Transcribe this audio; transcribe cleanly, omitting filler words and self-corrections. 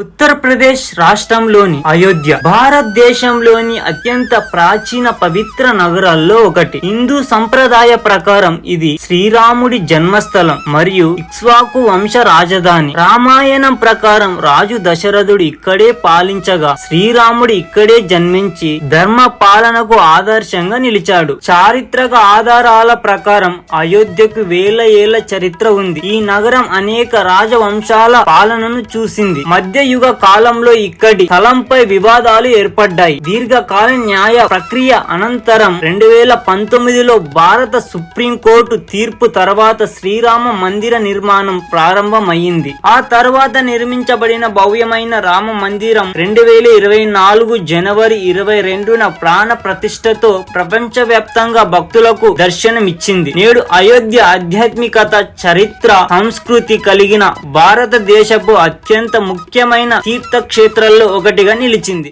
ఉత్తరప్రదేశ్ రాష్ట్రంలోని అయోధ్య భారతదేశంలోని అత్యంత ప్రాచీన పవిత్ర నగరాల్లో ఒకటి. హిందూ సంప్రదాయ ప్రకారం ఇది శ్రీరాముడి జన్మస్థలం మరియు ఇక్ష్వాకు వంశ రాజధాని. రామాయణం ప్రకారం రాజు దశరథుడు ఇక్కడే పాలించగా శ్రీరాముడు ఇక్కడే జన్మించి ధర్మ పాలనకు ఆదర్శంగా నిలిచాడు. చారిత్రక ఆధారాల ప్రకారం అయోధ్యకు వేల ఏళ్ల చరిత్ర ఉంది. ఈ నగరం అనేక రాజవంశాల పాలనను చూసింది. మధ్య యుగ కాలంలో ఇక్కడి స్థలంపై వివాదాలు ఏర్పడ్డాయి. దీర్ఘకాల న్యాయ ప్రక్రియ అనంతరం 2019లో భారత సుప్రీంకోర్టు తీర్పు తర్వాత శ్రీరామ మందిర నిర్మాణం ప్రారంభమైంది. ఆ తర్వాత నిర్మించబడిన భవ్యమైన రామ మందిరం 2024 జనవరి 22న ప్రాణ ప్రతిష్టతో ప్రపంచవ్యాప్తంగా భక్తులకు దర్శనమిచ్చింది. నేడు అయోధ్య ఆధ్యాత్మికత, చరిత్ర, సంస్కృతి కలిగిన భారతదేశపు అత్యంత ముఖ్యమైన తీర్థక్షేత్రాల్లో ఒకటిగా నిలిచింది.